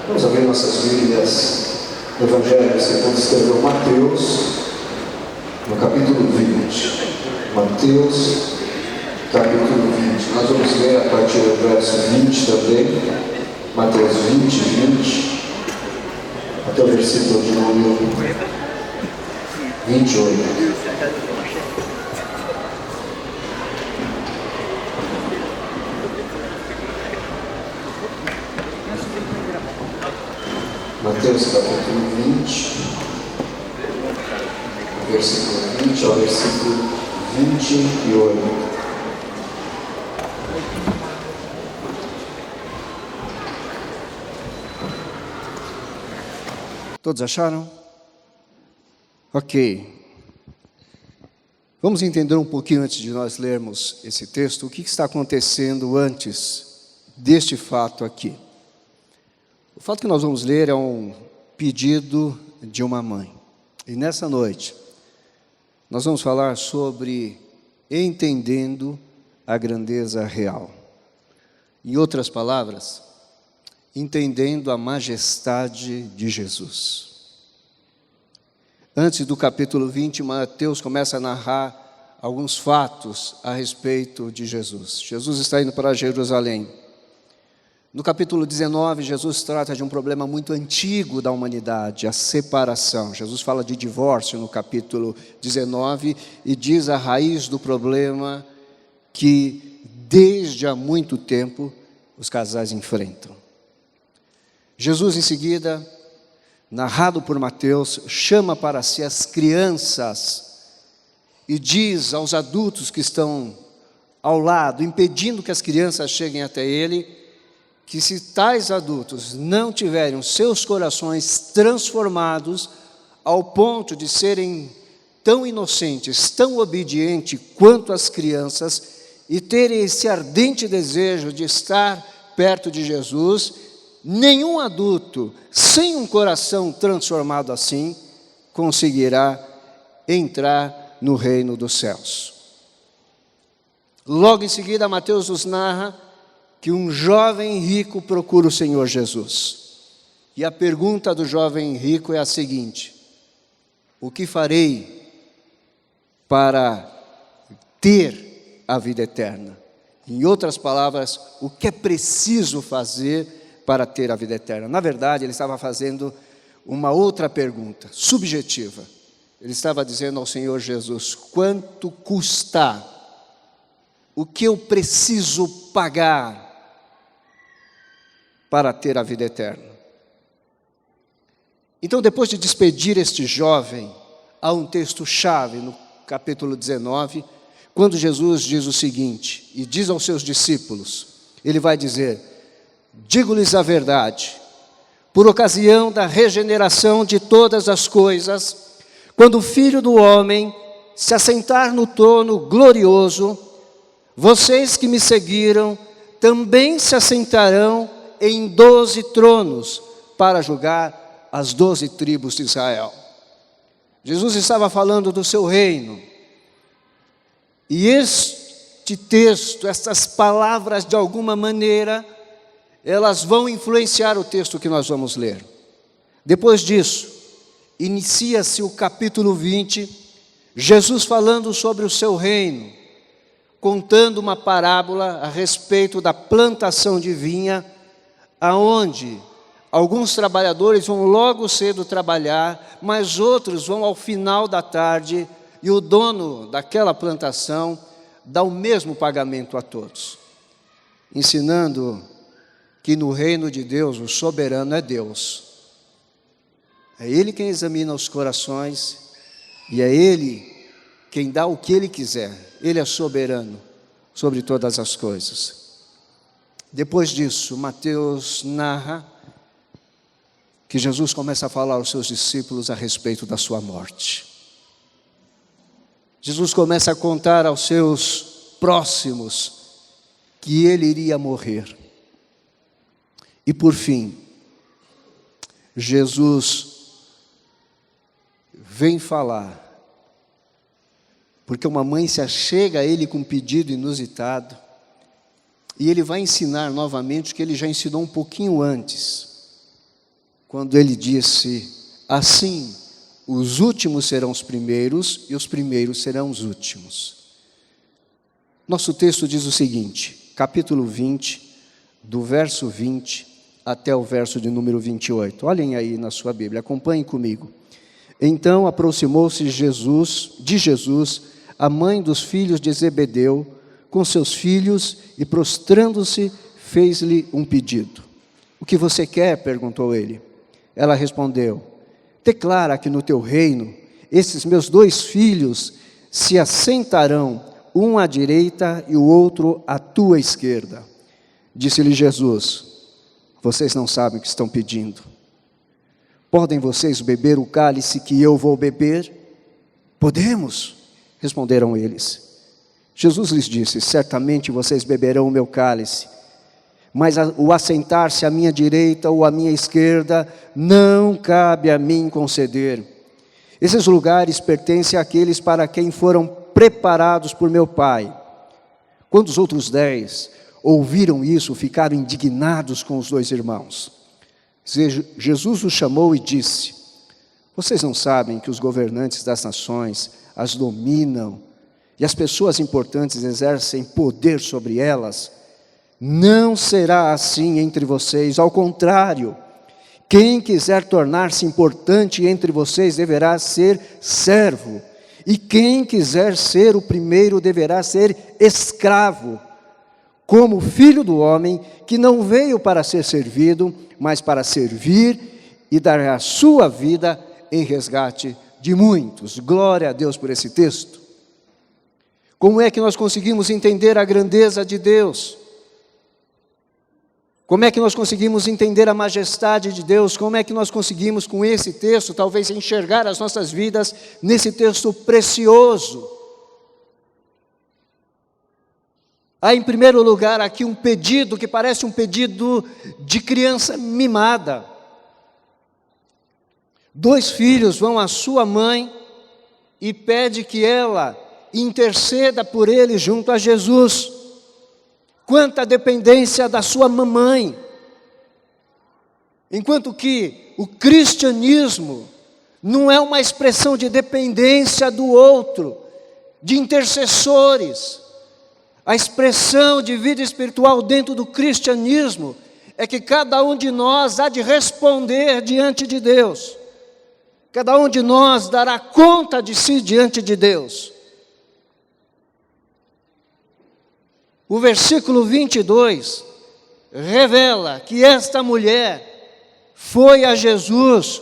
Vamos abrir nossas Bíblias no Evangelho segundo escreveu Mateus, no capítulo 20. Mateus, capítulo 20. Nós vamos ler a partir do verso 20 também. Mateus 20, até o versículo de número 28. Mateus capítulo 20, versículo 20 ao versículo 28. Todos acharam? Ok. Vamos entender um pouquinho antes de nós lermos esse texto, o que está acontecendo antes deste fato aqui. O fato que nós vamos ler é um pedido de uma mãe. E nessa noite, nós vamos falar sobre entendendo a grandeza real. Em outras palavras, entendendo a majestade de Jesus. Antes do capítulo 20, Mateus começa a narrar alguns fatos a respeito de Jesus. Jesus está indo para Jerusalém. No capítulo 19, Jesus trata de um problema muito antigo da humanidade, a separação. Jesus fala de divórcio no capítulo 19 e diz a raiz do problema que desde há muito tempo os casais enfrentam. Jesus, em seguida, narrado por Mateus, chama para si as crianças e diz aos adultos que estão ao lado, impedindo que as crianças cheguem até ele, que se tais adultos não tiverem os seus corações transformados ao ponto de serem tão inocentes, tão obedientes quanto as crianças e terem esse ardente desejo de estar perto de Jesus, nenhum adulto sem um coração transformado assim conseguirá entrar no reino dos céus. Logo em seguida, Mateus nos narra que um jovem rico procura o Senhor Jesus. E a pergunta do jovem rico é a seguinte: o que farei para ter a vida eterna? Em outras palavras, o que é preciso fazer para ter a vida eterna? Na verdade, ele estava fazendo uma outra pergunta, subjetiva. Ele estava dizendo ao Senhor Jesus: quanto custa? O que eu preciso pagar para ter a vida eterna? Então, depois de despedir este jovem, há um texto-chave no capítulo 19, quando Jesus diz o seguinte, e diz aos seus discípulos, ele vai dizer: digo-lhes a verdade, por ocasião da regeneração de todas as coisas, quando o Filho do Homem se assentar no trono glorioso, vocês que me seguiram também se assentarão em 12 tronos para julgar as 12 tribos de Israel. Jesus estava falando do seu reino. E este texto, estas palavras, de alguma maneira, elas vão influenciar o texto que nós vamos ler. Depois disso, inicia-se o capítulo 20, Jesus falando sobre o seu reino, contando uma parábola a respeito da plantação de vinha, aonde alguns trabalhadores vão logo cedo trabalhar, mas outros vão ao final da tarde, e o dono daquela plantação dá o mesmo pagamento a todos, ensinando que no reino de Deus o soberano é Deus. É Ele quem examina os corações e é Ele quem dá o que Ele quiser. Ele é soberano sobre todas as coisas. Depois disso, Mateus narra que Jesus começa a falar aos seus discípulos a respeito da sua morte. Jesus começa a contar aos seus próximos que ele iria morrer. E por fim, Jesus vem falar, porque uma mãe se achega a ele com um pedido inusitado, e ele vai ensinar novamente o que ele já ensinou um pouquinho antes. quando ele disse: assim, os últimos serão os primeiros e os primeiros serão os últimos. Nosso texto diz o seguinte, capítulo 20, do verso 20 até o verso de número 28. Olhem aí na sua Bíblia, acompanhem comigo. Então aproximou-se de Jesus, a mãe dos filhos de Zebedeu, com seus filhos, e prostrando-se, fez-lhe um pedido. O que você quer? Perguntou ele. Ela respondeu: declara que no teu reino, esses meus 2 filhos se assentarão, um à direita e o outro à tua esquerda. Disse-lhe Jesus: vocês não sabem o que estão pedindo. Podem vocês beber o cálice que eu vou beber? Podemos, responderam eles. Jesus lhes disse: certamente vocês beberão o meu cálice, mas o assentar-se à minha direita ou à minha esquerda não cabe a mim conceder. Esses lugares pertencem àqueles para quem foram preparados por meu Pai. Quando os outros 10 ouviram isso, ficaram indignados com os 2 irmãos. Jesus os chamou e disse: vocês não sabem que os governantes das nações as dominam e as pessoas importantes exercem poder sobre elas? Não será assim entre vocês, ao contrário, quem quiser tornar-se importante entre vocês deverá ser servo, e quem quiser ser o primeiro deverá ser escravo, como filho do homem, que não veio para ser servido, mas para servir e dar a sua vida em resgate de muitos. Glória a Deus por esse texto. Como é que nós conseguimos entender a grandeza de Deus? Como é que nós conseguimos entender a majestade de Deus? Como é que nós conseguimos, com esse texto, talvez enxergar as nossas vidas nesse texto precioso? Há, em primeiro lugar, aqui um pedido que parece um pedido de criança mimada. 2 filhos vão à sua mãe e pede que ela interceda por ele junto a Jesus. Quanta dependência da sua mamãe. Enquanto que o cristianismo não é uma expressão de dependência do outro, de intercessores. A expressão de vida espiritual dentro do cristianismo é que cada um de nós há de responder diante de Deus. Cada um de nós dará conta de si diante de Deus. O versículo 22 revela que esta mulher foi a Jesus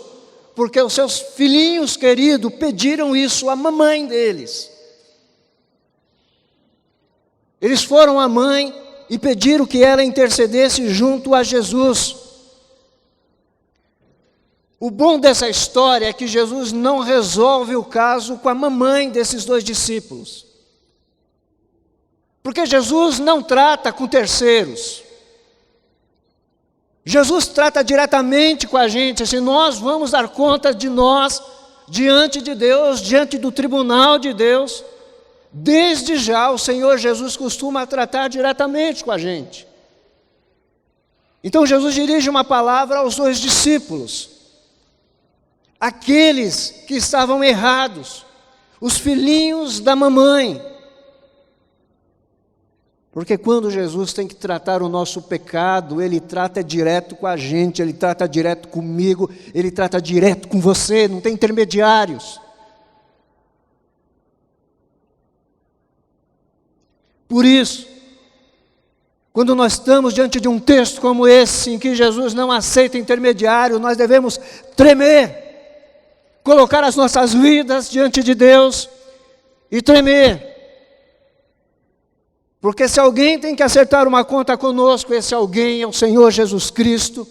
porque os seus filhinhos queridos pediram isso à mamãe deles. Eles foram à mãe e pediram que ela intercedesse junto a Jesus. O bom dessa história é que Jesus não resolve o caso com a mamãe desses 2 discípulos. Porque Jesus não trata com terceiros. Jesus trata diretamente com a gente, se nós vamos dar conta de nós, diante de Deus, diante do tribunal de Deus. Desde já o Senhor Jesus costuma tratar diretamente com a gente. Então Jesus dirige uma palavra aos 2 discípulos. Aqueles que estavam errados, os filhinhos da mamãe. Porque quando Jesus tem que tratar o nosso pecado, Ele trata direto com a gente, Ele trata direto comigo, Ele trata direto com você, não tem intermediários. Por isso, quando nós estamos diante de um texto como esse, em que Jesus não aceita intermediário, nós devemos tremer, colocar as nossas vidas diante de Deus e tremer. Porque se alguém tem que acertar uma conta conosco, esse alguém é o Senhor Jesus Cristo,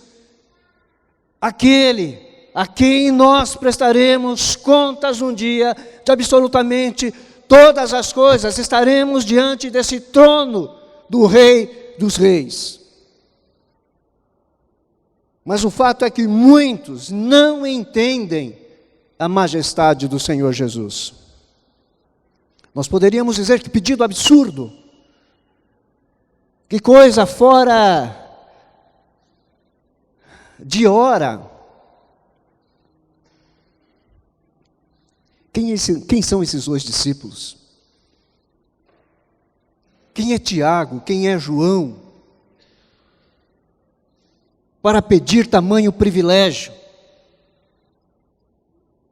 aquele a quem nós prestaremos contas um dia de absolutamente todas as coisas. Estaremos diante desse trono do Rei dos Reis. Mas o fato é que muitos não entendem a majestade do Senhor Jesus. Nós poderíamos dizer que pedido absurdo, que coisa fora de hora, Quem são esses dois discípulos? Quem é Tiago? Quem é João? Para pedir tamanho privilégio.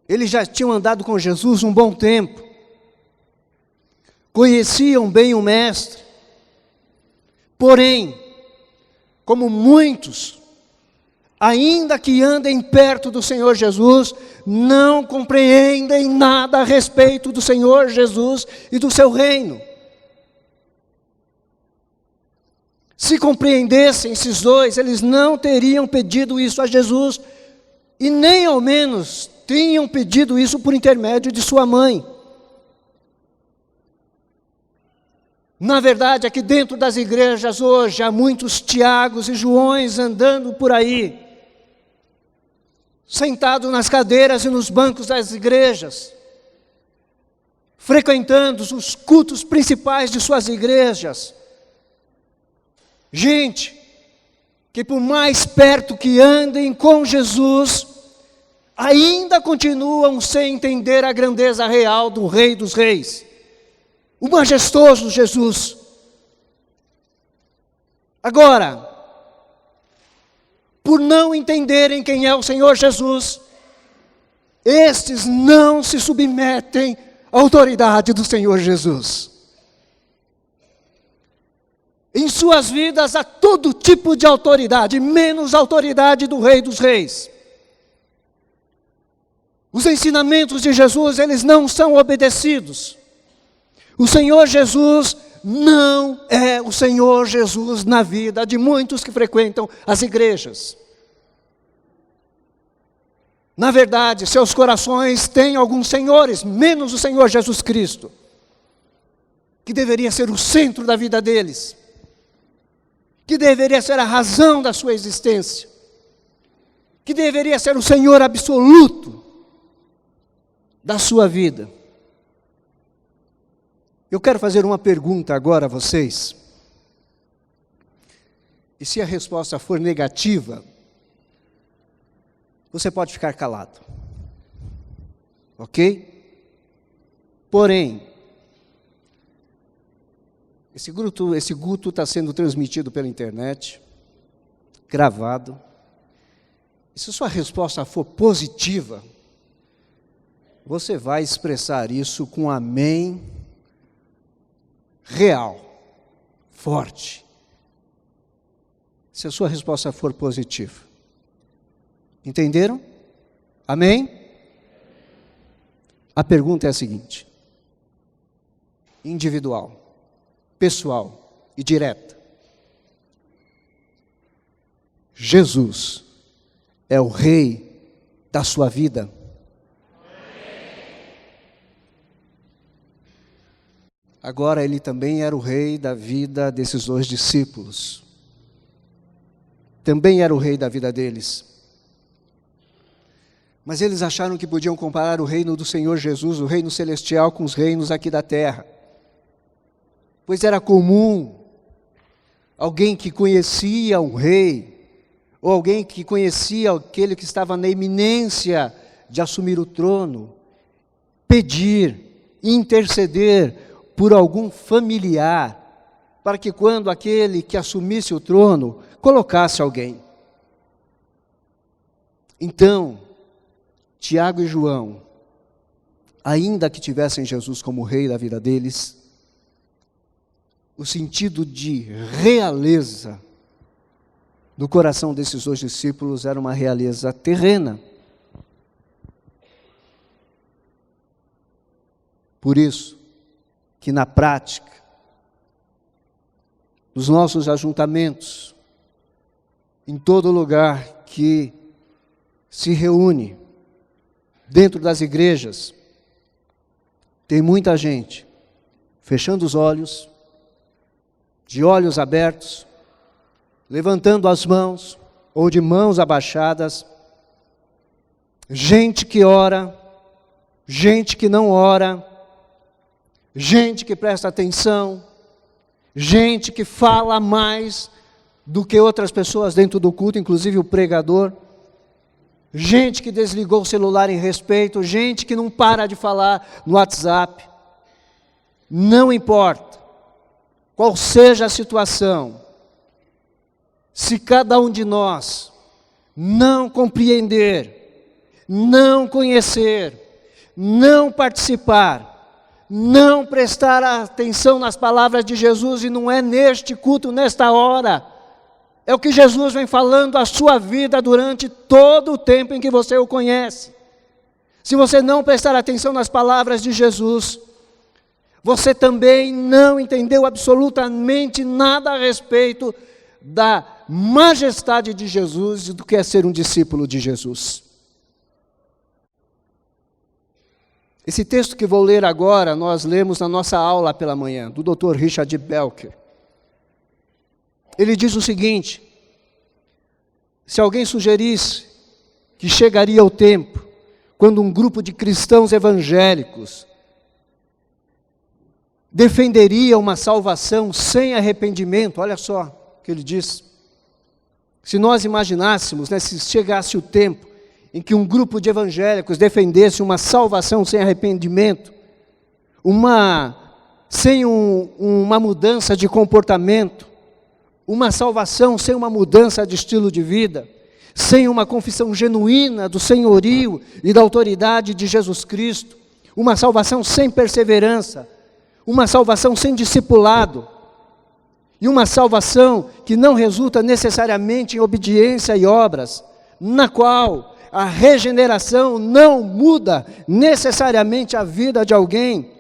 Eles já tinham andado com Jesus um bom tempo. Conheciam bem o Mestre. Porém, como muitos, ainda que andem perto do Senhor Jesus, não compreendem nada a respeito do Senhor Jesus e do seu reino. Se compreendessem esses dois, eles não teriam pedido isso a Jesus, e nem ao menos tinham pedido isso por intermédio de sua mãe. Na verdade, aqui dentro das igrejas hoje, há muitos Tiagos e Joões andando por aí, sentados nas cadeiras e nos bancos das igrejas, frequentando os cultos principais de suas igrejas. Gente, que por mais perto que andem com Jesus, ainda continuam sem entender a grandeza real do Rei dos Reis, o majestoso Jesus. Agora, por não entenderem quem é o Senhor Jesus, estes não se submetem à autoridade do Senhor Jesus. Em suas vidas há todo tipo de autoridade, menos a autoridade do Rei dos Reis. Os ensinamentos de Jesus, eles não são obedecidos. O Senhor Jesus não é o Senhor Jesus na vida de muitos que frequentam as igrejas. Na verdade, seus corações têm alguns senhores, menos o Senhor Jesus Cristo, que deveria ser o centro da vida deles, que deveria ser a razão da sua existência, que deveria ser o Senhor absoluto da sua vida. Eu quero fazer uma pergunta agora a vocês, e se a resposta for negativa, você pode ficar calado, ok? Porém, esse culto está sendo transmitido pela internet, gravado. E se sua resposta for positiva, você vai expressar isso com amém real, forte. Se a sua resposta for positiva. Entenderam? Amém? A pergunta é a seguinte: individual, pessoal e direta. Jesus é o Rei da sua vida? Agora ele também era o Rei da vida desses dois discípulos. Também era o Rei da vida deles. Mas eles acharam que podiam comparar o reino do Senhor Jesus, o reino celestial, com os reinos aqui da terra. Pois era comum alguém que conhecia um rei, ou alguém que conhecia aquele que estava na iminência de assumir o trono, pedir, interceder por algum familiar, para que quando aquele que assumisse o trono, colocasse alguém. Então, Tiago e João, ainda que tivessem Jesus como rei da vida deles, o sentido de realeza do coração desses dois discípulos era uma realeza terrena. Por isso, que na prática, nos nossos ajuntamentos, em todo lugar que se reúne, dentro das igrejas, tem muita gente fechando os olhos, de olhos abertos, levantando as mãos, ou de mãos abaixadas, gente que ora, gente que não ora, gente que presta atenção, gente que fala mais do que outras pessoas dentro do culto, inclusive o pregador. gente que desligou o celular em respeito, gente que não para de falar no WhatsApp. Não importa qual seja a situação, se cada um de nós não compreender, não conhecer, não participar, não prestar atenção nas palavras de Jesus, e não é neste culto, nesta hora, é o que Jesus vem falando a sua vida durante todo o tempo em que você o conhece. Se você não prestar atenção nas palavras de Jesus, você também não entendeu absolutamente nada a respeito da majestade de Jesus e do que é ser um discípulo de Jesus. Esse texto que vou ler agora, nós lemos na nossa aula pela manhã, do Dr. Richard Belker. Ele diz o seguinte: se alguém sugerisse que chegaria o tempo quando um grupo de cristãos evangélicos defenderia uma salvação sem arrependimento, olha só o que ele diz. Se nós imaginássemos, se chegasse o tempo em que um grupo de evangélicos defendesse uma salvação sem arrependimento, sem uma mudança de comportamento, uma salvação sem uma mudança de estilo de vida, sem uma confissão genuína do senhorio e da autoridade de Jesus Cristo, uma salvação sem perseverança, uma salvação sem discipulado, e uma salvação que não resulta necessariamente em obediência e obras, na qual a regeneração não muda necessariamente a vida de alguém.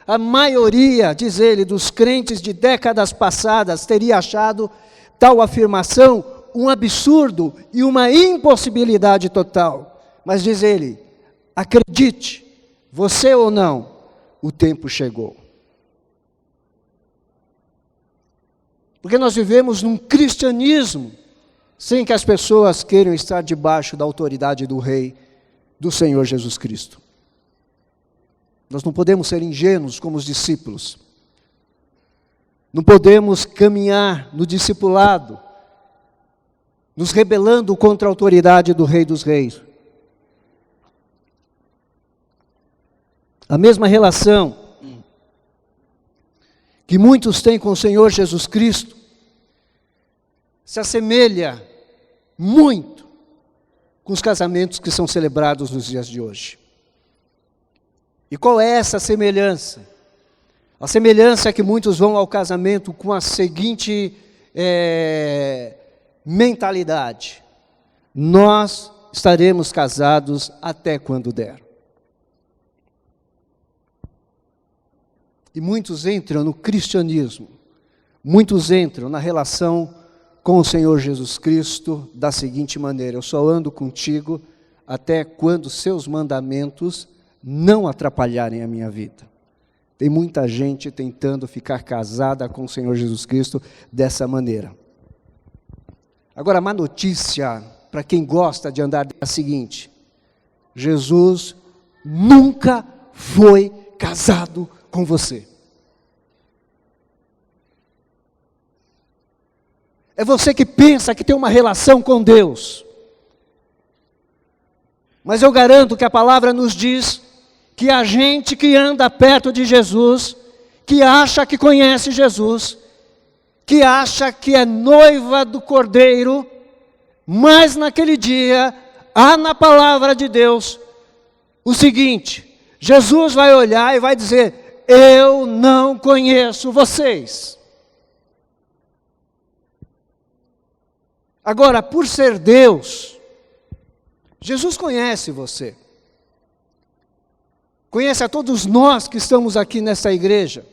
A maioria, diz ele, dos crentes de décadas passadas teria achado tal afirmação um absurdo e uma impossibilidade total. Mas diz ele, acredite, você ou não, o tempo chegou. Porque nós vivemos num cristianismo sem que as pessoas queiram estar debaixo da autoridade do Rei, do Senhor Jesus Cristo. Nós não podemos ser ingênuos como os discípulos. Não podemos caminhar no discipulado, nos rebelando contra a autoridade do Rei dos Reis. A mesma relação que muitos têm com o Senhor Jesus Cristo se assemelha muito com os casamentos que são celebrados nos dias de hoje. E qual é essa semelhança? A semelhança é que muitos vão ao casamento com a seguinte mentalidade: nós estaremos casados até quando der. E muitos entram no cristianismo, muitos entram na relação com o Senhor Jesus Cristo da seguinte maneira: eu só ando contigo até quando seus mandamentos não atrapalharem a minha vida. Tem muita gente tentando ficar casada com o Senhor Jesus Cristo dessa maneira. Agora, a má notícia para quem gosta de andar é a seguinte: Jesus nunca foi casado com você. É você que pensa que tem uma relação com Deus. Mas eu garanto que a palavra nos diz que a gente que anda perto de Jesus, que acha que conhece Jesus, que acha que é noiva do Cordeiro, mas naquele dia, há na palavra de Deus o seguinte: Jesus vai olhar e vai dizer: eu não conheço vocês. Agora, por ser Deus, Jesus conhece você. Conhece a todos nós que estamos aqui nessa igreja.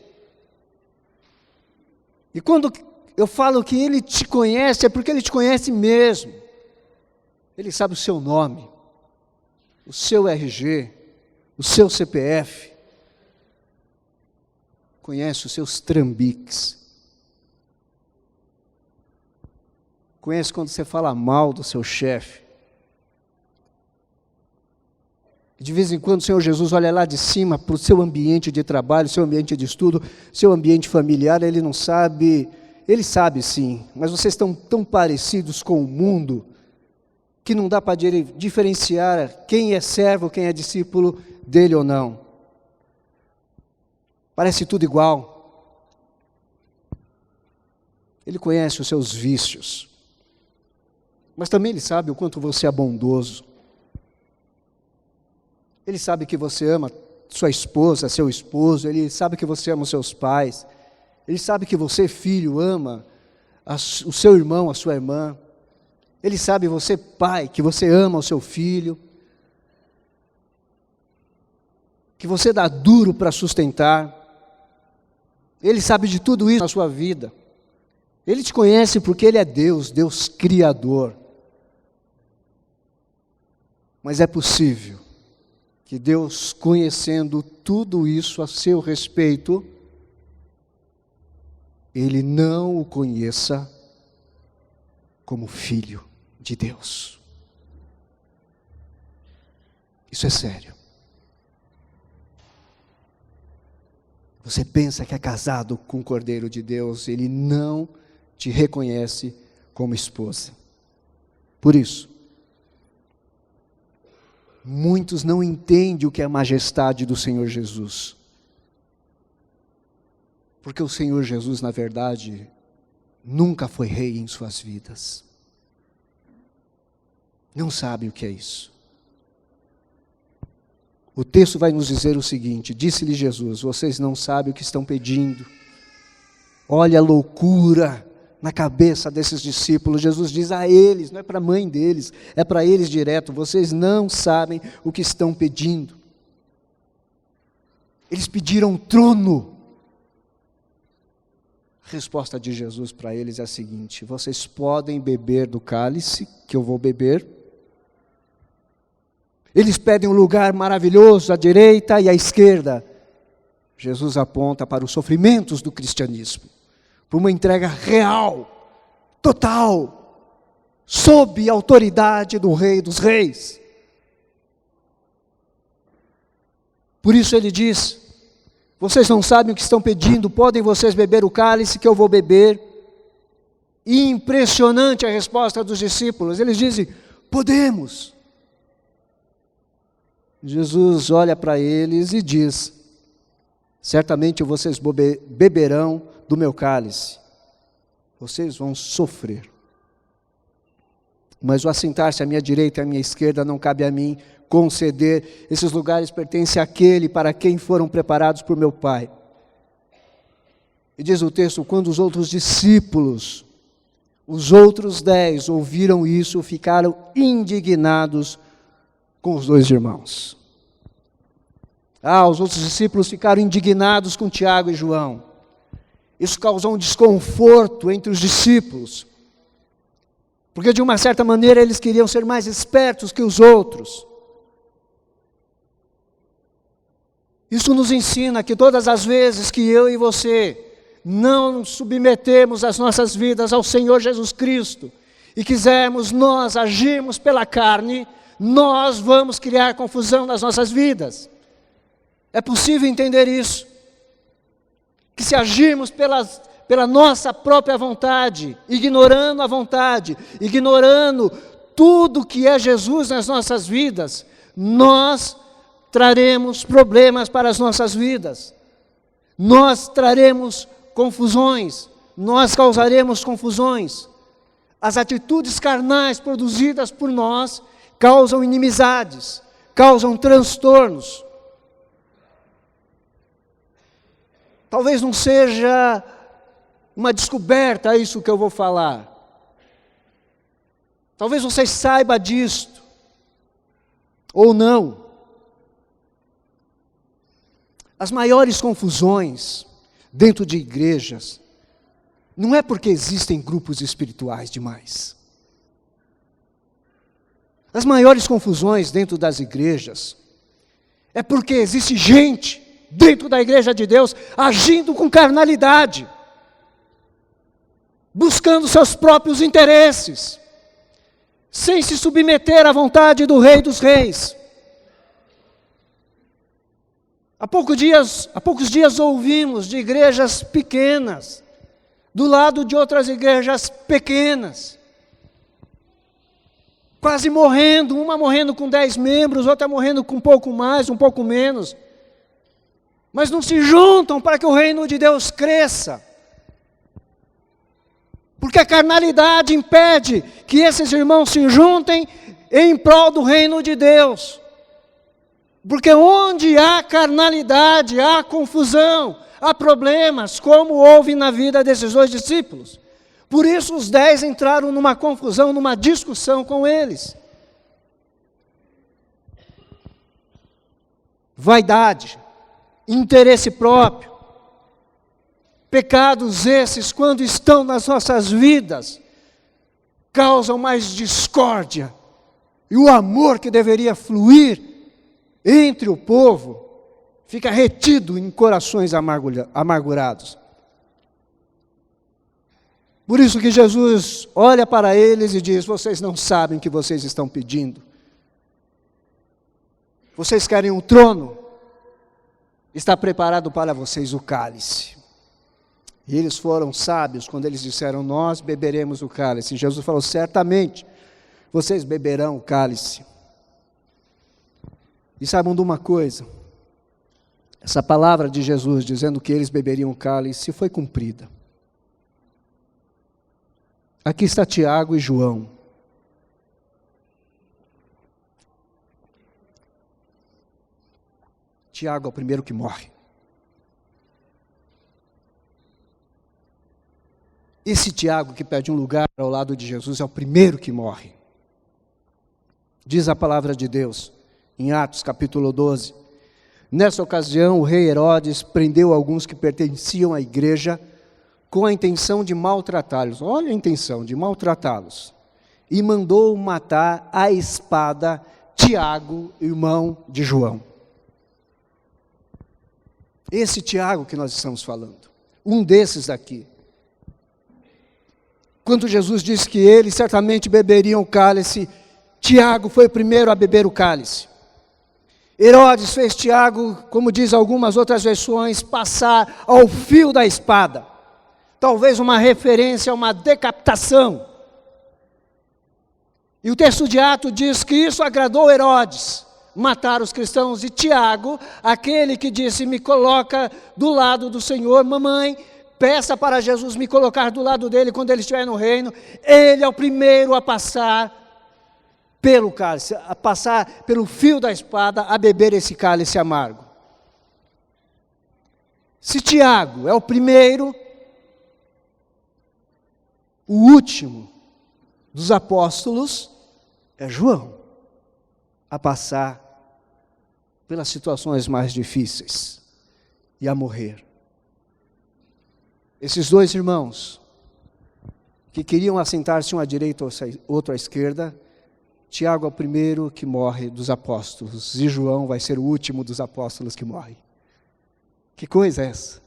E quando eu falo que Ele te conhece, é porque Ele te conhece mesmo. Ele sabe o seu nome, o seu RG, o seu CPF. Conhece os seus trambiques. Conhece quando você fala mal do seu chefe. De vez em quando o Senhor Jesus olha lá de cima para o seu ambiente de trabalho, seu ambiente de estudo, seu ambiente familiar. Ele não sabe, Ele sabe sim, mas vocês estão tão parecidos com o mundo, que não dá para diferenciar quem é servo, quem é discípulo dele ou não. Parece tudo igual. Ele conhece os seus vícios, mas também ele sabe o quanto você é bondoso. Ele sabe que você ama sua esposa, seu esposo, ele sabe que você ama os seus pais, ele sabe que você, filho, ama o seu irmão, a sua irmã. Ele sabe, você, pai, que você ama o seu filho, que você dá duro para sustentar. Ele sabe de tudo isso na sua vida. Ele te conhece porque Ele é Deus, Deus Criador. Mas é possível que Deus, conhecendo tudo isso a seu respeito, Ele não o conheça como filho de Deus. Isso é sério. Você pensa que é casado com o Cordeiro de Deus, Ele não te reconhece como esposa. Por isso, muitos não entendem o que é a majestade do Senhor Jesus. Porque o Senhor Jesus, na verdade, nunca foi rei em suas vidas. Não sabe o que é isso. O texto vai nos dizer o seguinte: disse-lhe Jesus, vocês não sabem o que estão pedindo. Olha a loucura na cabeça desses discípulos. Jesus diz a eles, não é para a mãe deles, é para eles direto, vocês não sabem o que estão pedindo. Eles pediram trono. A resposta de Jesus para eles é a seguinte: vocês podem beber do cálice que eu vou beber. Eles pedem um lugar maravilhoso à direita e à esquerda. Jesus aponta para os sofrimentos do cristianismo, para uma entrega real, total, sob a autoridade do Rei dos Reis. Por isso ele diz: vocês não sabem o que estão pedindo, podem vocês beber o cálice que eu vou beber? E impressionante a resposta dos discípulos, eles dizem: podemos. Jesus olha para eles e diz: certamente vocês beberão do meu cálice, vocês vão sofrer, mas o assentar-se à minha direita e à minha esquerda não cabe a mim conceder. Esses lugares pertencem àquele para quem foram preparados por meu Pai. E diz o texto: quando os outros discípulos, os outros 10, ouviram isso, ficaram indignados com os dois irmãos. Os outros discípulos ficaram indignados com Tiago e João. Isso causou um desconforto entre os discípulos, porque de uma certa maneira eles queriam ser mais espertos que os outros. Isso nos ensina que todas as vezes que eu e você não submetemos as nossas vidas ao Senhor Jesus Cristo e quisermos nós agirmos pela carne, nós vamos criar confusão nas nossas vidas. É possível entender isso, que se agirmos pela nossa própria vontade, ignorando a vontade, ignorando tudo que é Jesus nas nossas vidas, nós traremos problemas para as nossas vidas, nós traremos confusões, nós causaremos confusões. As atitudes carnais produzidas por nós causam inimizades, causam transtornos. Talvez não seja uma descoberta isso que eu vou falar. Talvez você saiba disto, ou não. As maiores confusões dentro de igrejas não é porque existem grupos espirituais demais. As maiores confusões dentro das igrejas é porque existe gente dentro da igreja de Deus agindo com carnalidade, buscando seus próprios interesses, sem se submeter à vontade do Rei dos Reis. Há poucos dias ouvimos de igrejas pequenas, do lado de outras igrejas pequenas, com quase morrendo, uma morrendo com 10 membros, outra morrendo com um pouco mais, um pouco menos. Mas não se juntam para que o reino de Deus cresça. Porque a carnalidade impede que esses irmãos se juntem em prol do reino de Deus. Porque onde há carnalidade, há confusão, há problemas, como houve na vida desses 2 discípulos. Por isso os 10 entraram numa confusão, numa discussão com eles. Vaidade, interesse próprio, pecados esses, quando estão nas nossas vidas, causam mais discórdia. E o amor que deveria fluir entre o povo, fica retido em corações amargurados. Por isso que Jesus olha para eles e diz: vocês não sabem o que vocês estão pedindo. Vocês querem um trono? Está preparado para vocês o cálice. E eles foram sábios quando eles disseram: nós beberemos o cálice. E Jesus falou: certamente, vocês beberão o cálice. E saibam de uma coisa, essa palavra de Jesus dizendo que eles beberiam o cálice foi cumprida. Aqui está Tiago e João. Tiago é o primeiro que morre. Esse Tiago que pede um lugar ao lado de Jesus é o primeiro que morre. Diz a palavra de Deus, em Atos capítulo 12. Nessa ocasião, o rei Herodes prendeu alguns que pertenciam à igreja com a intenção de maltratá-los. Olha a intenção, de maltratá-los. E mandou matar à espada Tiago, irmão de João. Esse Tiago que nós estamos falando, um desses daqui. Quando Jesus disse que eles certamente beberiam o cálice, Tiago foi o primeiro a beber o cálice. Herodes fez Tiago, como diz algumas outras versões, passar ao fio da espada. Talvez uma referência a uma decapitação. E o texto de Atos diz que isso agradou Herodes, matar os cristãos. E Tiago, aquele que disse: me coloca do lado do Senhor, mamãe, peça para Jesus me colocar do lado dele quando ele estiver no reino. Ele é o primeiro a passar pelo cálice, a passar pelo fio da espada, a beber esse cálice amargo. Se Tiago é o primeiro, o último dos apóstolos é João, a passar pelas situações mais difíceis e a morrer. Esses 2 irmãos, que queriam assentar-se um à direita ou outro à esquerda, Tiago é o primeiro que morre dos apóstolos, e João vai ser o último dos apóstolos que morre. Que coisa é essa?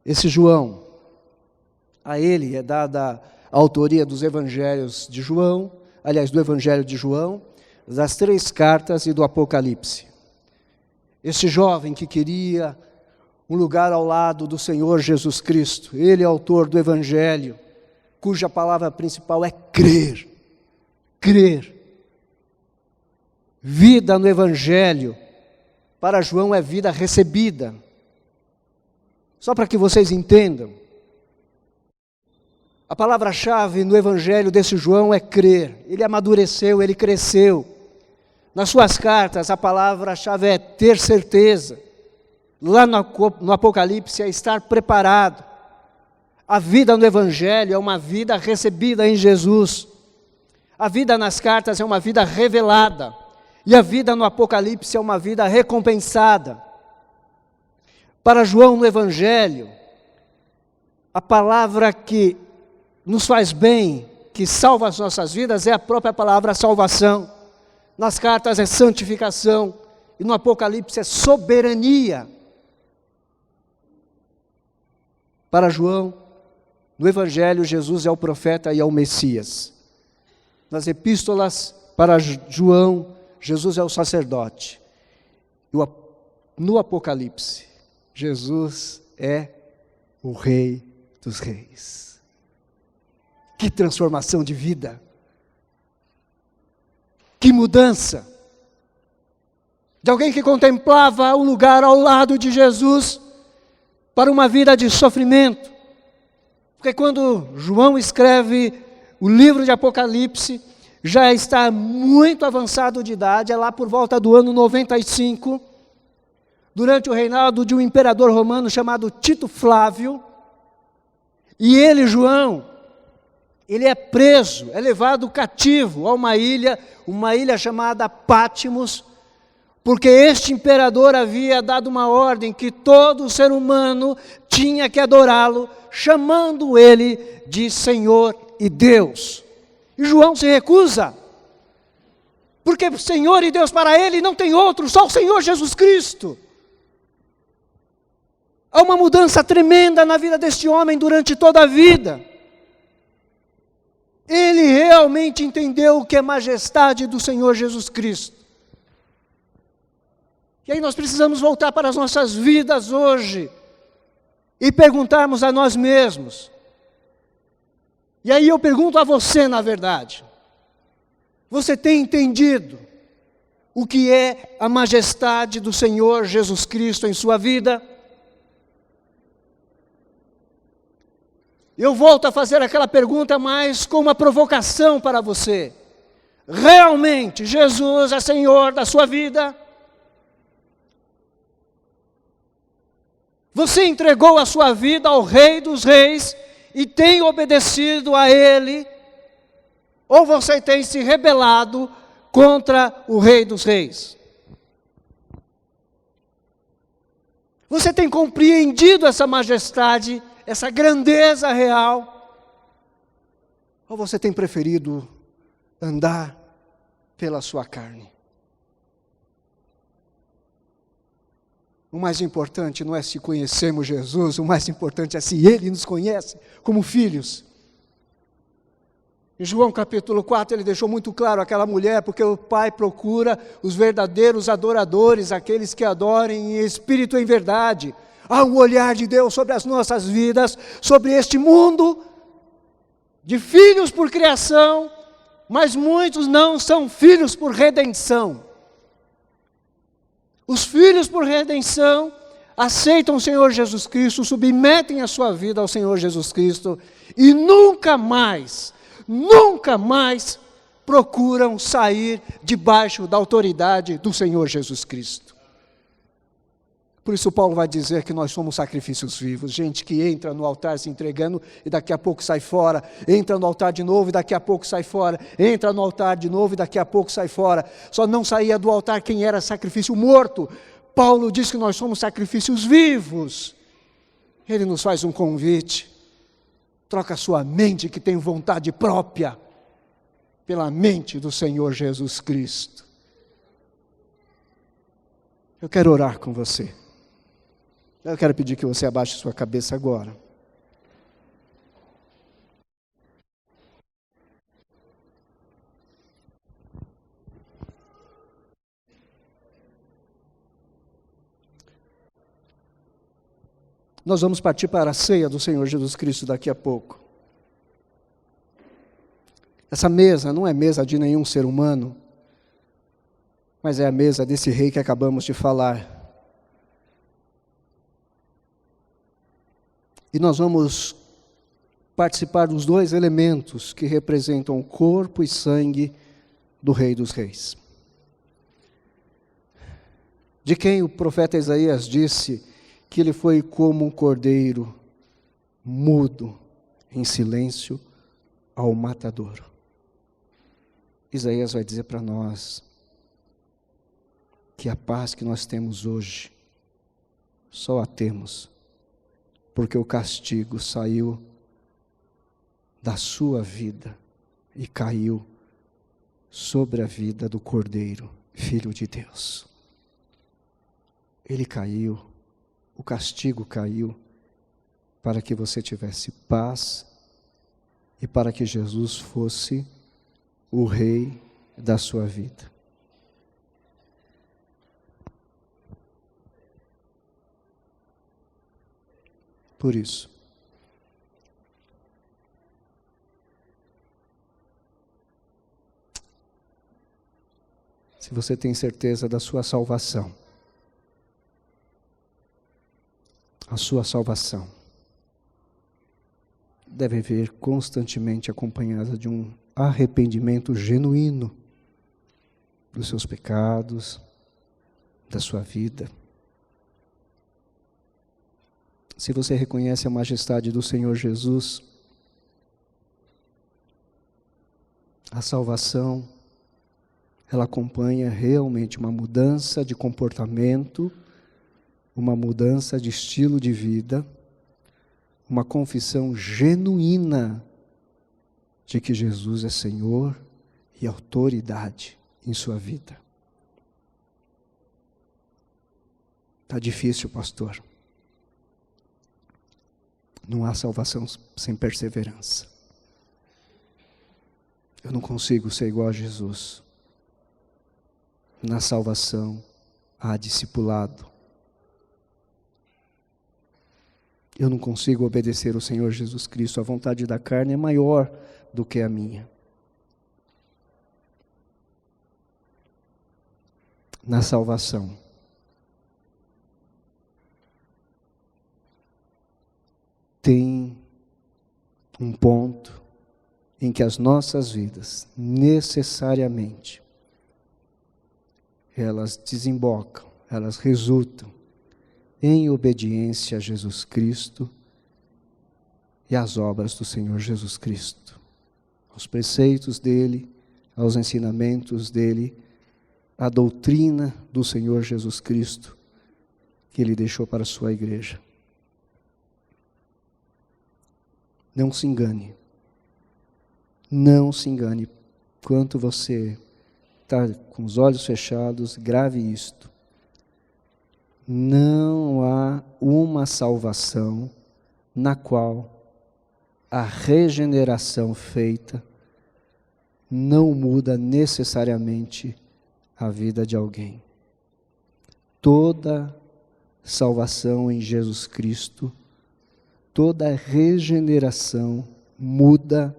Esse João, a ele é dada a autoria dos evangelhos de João, aliás, do evangelho de João, das 3 cartas e do Apocalipse. Esse jovem que queria um lugar ao lado do Senhor Jesus Cristo, ele é autor do evangelho, cuja palavra principal é crer. Crer. Vida no evangelho, para João é vida recebida. Só para que vocês entendam, a palavra-chave no evangelho desse João é crer. Ele amadureceu, ele cresceu. Nas suas cartas, a palavra-chave é ter certeza. Lá no Apocalipse é estar preparado. A vida no evangelho é uma vida recebida em Jesus. A vida nas cartas é uma vida revelada. E a vida no Apocalipse é uma vida recompensada. Para João no evangelho, a palavra que nos faz bem, que salva as nossas vidas, é a própria palavra salvação. Nas cartas é santificação, e no Apocalipse é soberania. Para João, no Evangelho, Jesus é o profeta e é o Messias. Nas epístolas, para João, Jesus é o sacerdote. No Apocalipse, Jesus é o Rei dos Reis. Que transformação de vida! Que mudança! De alguém que contemplava um lugar ao lado de Jesus para uma vida de sofrimento. Porque quando João escreve o livro de Apocalipse, já está muito avançado de idade, é lá por volta do ano 95, durante o reinado de um imperador romano chamado Tito Flávio, e ele, João, ele é preso, é levado cativo a uma ilha chamada Patmos, porque este imperador havia dado uma ordem que todo ser humano tinha que adorá-lo, chamando ele de Senhor e Deus. E João se recusa, porque Senhor e Deus para ele não tem outro, só o Senhor Jesus Cristo. Há uma mudança tremenda na vida deste homem durante toda a vida. Ele realmente entendeu o que é majestade do Senhor Jesus Cristo. E aí nós precisamos voltar para as nossas vidas hoje e perguntarmos a nós mesmos. E aí eu pergunto a você, na verdade, você tem entendido o que é a majestade do Senhor Jesus Cristo em sua vida? Eu volto a fazer aquela pergunta, mas com uma provocação para você. Realmente Jesus é Senhor da sua vida? Você entregou a sua vida ao Rei dos Reis e tem obedecido a Ele? Ou você tem se rebelado contra o Rei dos Reis? Você tem compreendido essa majestade, essa grandeza real? Ou você tem preferido andar pela sua carne? O mais importante não é se conhecemos Jesus, o mais importante é se Ele nos conhece como filhos. Em João capítulo 4, ele deixou muito claro aquela mulher, porque o Pai procura os verdadeiros adoradores, aqueles que adorem em espírito e em verdade. Há um olhar de Deus sobre as nossas vidas, sobre este mundo, de filhos por criação, mas muitos não são filhos por redenção. Os filhos por redenção aceitam o Senhor Jesus Cristo, submetem a sua vida ao Senhor Jesus Cristo e nunca mais procuram sair debaixo da autoridade do Senhor Jesus Cristo. Por isso Paulo vai dizer que nós somos sacrifícios vivos, gente que entra no altar se entregando e daqui a pouco sai fora, entra no altar de novo e daqui a pouco sai fora, entra no altar de novo e daqui a pouco sai fora. Só não saía do altar quem era sacrifício morto. Paulo diz que nós somos sacrifícios vivos. Ele nos faz um convite: troca a sua mente que tem vontade própria pela mente do Senhor Jesus Cristo. Eu quero orar com você. Eu quero pedir que você abaixe sua cabeça agora. Nós vamos partir para a ceia do Senhor Jesus Cristo daqui a pouco. Essa mesa não é mesa de nenhum ser humano, mas é a mesa desse rei que acabamos de falar. E nós vamos participar dos dois elementos que representam o corpo e sangue do Rei dos Reis. De quem o profeta Isaías disse que ele foi como um cordeiro mudo, em silêncio, ao matadouro. Isaías vai dizer para nós que a paz que nós temos hoje, só a temos porque o castigo saiu da sua vida e caiu sobre a vida do Cordeiro, Filho de Deus. Ele caiu, o castigo caiu, para que você tivesse paz e para que Jesus fosse o Rei da sua vida. Por isso, se você tem certeza da sua salvação, a sua salvação deve vir constantemente acompanhada de um arrependimento genuíno dos seus pecados, da sua vida. Se você reconhece a majestade do Senhor Jesus, a salvação, ela acompanha realmente uma mudança de comportamento, uma mudança de estilo de vida, uma confissão genuína de que Jesus é Senhor e autoridade em sua vida. Está difícil, pastor. Não há salvação sem perseverança. Eu não consigo ser igual a Jesus. Na salvação há discipulado. Eu não consigo obedecer ao Senhor Jesus Cristo. A vontade da carne é maior do que a minha. Na salvação, tem um ponto em que as nossas vidas, necessariamente, elas desembocam, elas resultam em obediência a Jesus Cristo e às obras do Senhor Jesus Cristo, aos preceitos dele, aos ensinamentos dele, à doutrina do Senhor Jesus Cristo que ele deixou para a sua igreja. Não se engane. Não se engane. Enquanto você está com os olhos fechados, grave isto. Não há uma salvação na qual a regeneração feita não muda necessariamente a vida de alguém. Toda salvação em Jesus Cristo, toda regeneração muda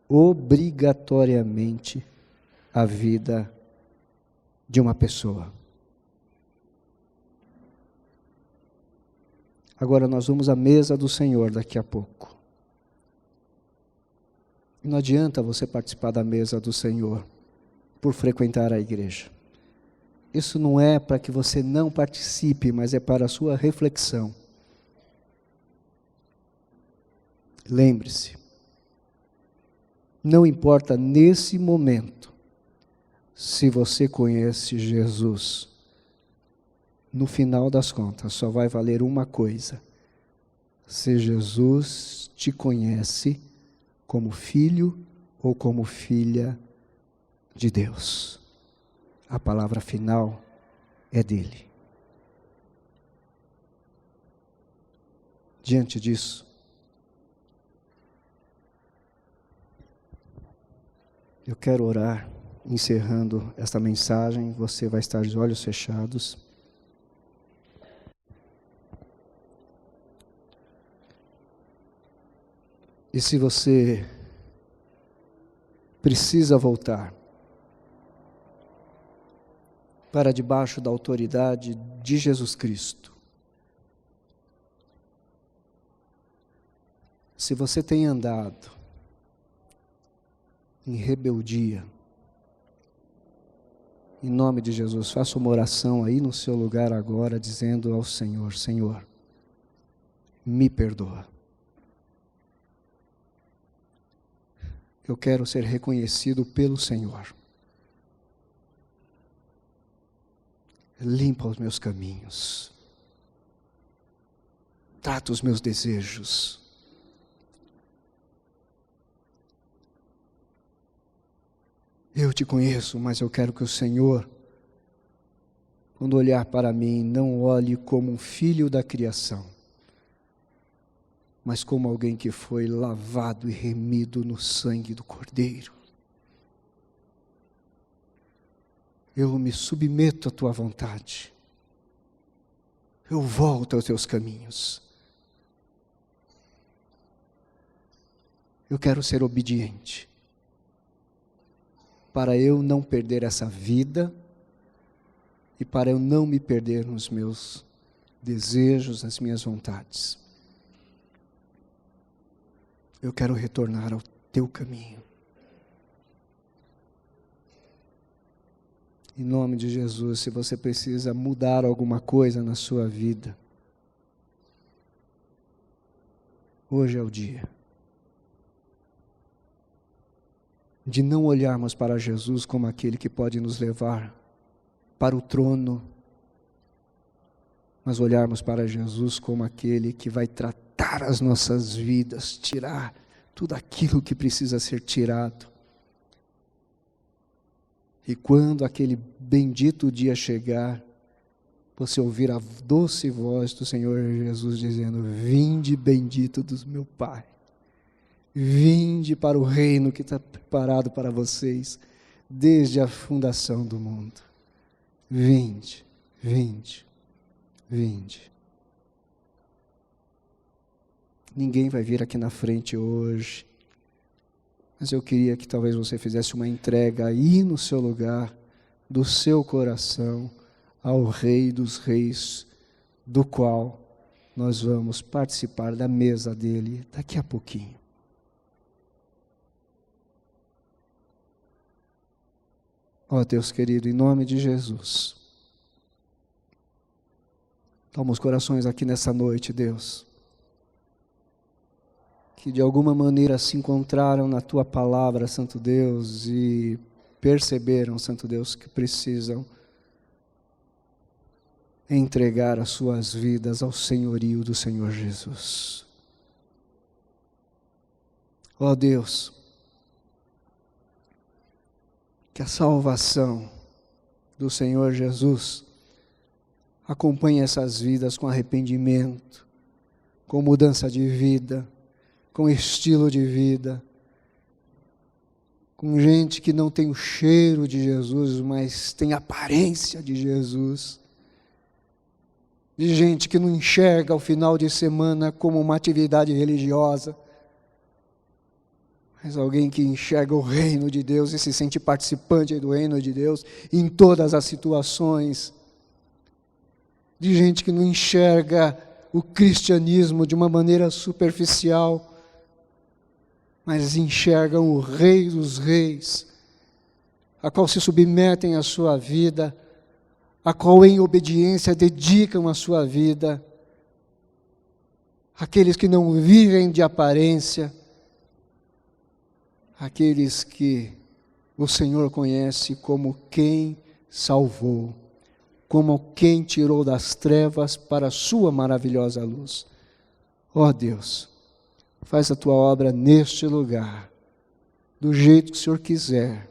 obrigatoriamente a vida de uma pessoa. Agora nós vamos à mesa do Senhor daqui a pouco. Não adianta você participar da mesa do Senhor por frequentar a igreja. Isso não é para que você não participe, mas é para a sua reflexão. Lembre-se, não importa nesse momento se você conhece Jesus. No final das contas, só vai valer uma coisa: se Jesus te conhece como filho ou como filha de Deus. A palavra final é dele. Diante disso, eu quero orar, encerrando esta mensagem. Você vai estar de olhos fechados. E se você precisa voltar para debaixo da autoridade de Jesus Cristo, se você tem andado em rebeldia, em nome de Jesus, faça uma oração aí no seu lugar agora, dizendo ao Senhor: Senhor, me perdoa. Eu quero ser reconhecido pelo Senhor. Limpa os meus caminhos. Trata os meus desejos. Eu te conheço, mas eu quero que o Senhor, quando olhar para mim, não olhe como um filho da criação, mas como alguém que foi lavado e remido no sangue do Cordeiro. Eu me submeto à tua vontade. Eu volto aos teus caminhos. Eu quero ser obediente, para eu não perder essa vida e para eu não me perder nos meus desejos, nas minhas vontades. Eu quero retornar ao teu caminho. Em nome de Jesus, se você precisa mudar alguma coisa na sua vida, hoje é o dia de não olharmos para Jesus como aquele que pode nos levar para o trono, mas olharmos para Jesus como aquele que vai tratar as nossas vidas, tirar tudo aquilo que precisa ser tirado. E quando aquele bendito dia chegar, você ouvir a doce voz do Senhor Jesus dizendo: vinde bendito do meu Pai, vinde para o reino que está preparado para vocês desde a fundação do mundo. Vinde, vinde, vinde. Ninguém vai vir aqui na frente hoje, mas eu queria que talvez você fizesse uma entrega aí no seu lugar, do seu coração, ao Rei dos Reis, do qual nós vamos participar da mesa dele daqui a pouquinho. Ó Deus querido, em nome de Jesus, toma os corações aqui nessa noite, Deus, que de alguma maneira se encontraram na Tua palavra, Santo Deus, e perceberam, Santo Deus, que precisam entregar as suas vidas ao senhorio do Senhor Jesus. Ó Deus, que a salvação do Senhor Jesus acompanhe essas vidas com arrependimento, com mudança de vida, com estilo de vida, com gente que não tem o cheiro de Jesus, mas tem a aparência de Jesus, de gente que não enxerga o final de semana como uma atividade religiosa, mas alguém que enxerga o reino de Deus e se sente participante do reino de Deus em todas as situações, de gente que não enxerga o cristianismo de uma maneira superficial, mas enxergam o Rei dos Reis, a qual se submetem à sua vida, a qual em obediência dedicam a sua vida, aqueles que não vivem de aparência, aqueles que o Senhor conhece como quem salvou, como quem tirou das trevas para a sua maravilhosa luz. Ó Deus, faz a Tua obra neste lugar, do jeito que o Senhor quiser,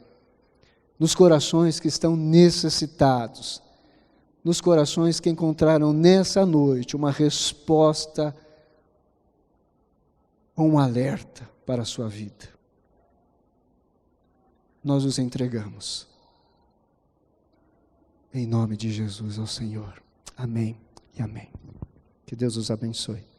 nos corações que estão necessitados, nos corações que encontraram nessa noite uma resposta, um alerta para a sua vida. Nós os entregamos. Em nome de Jesus ao Senhor. Amém e amém. Que Deus os abençoe.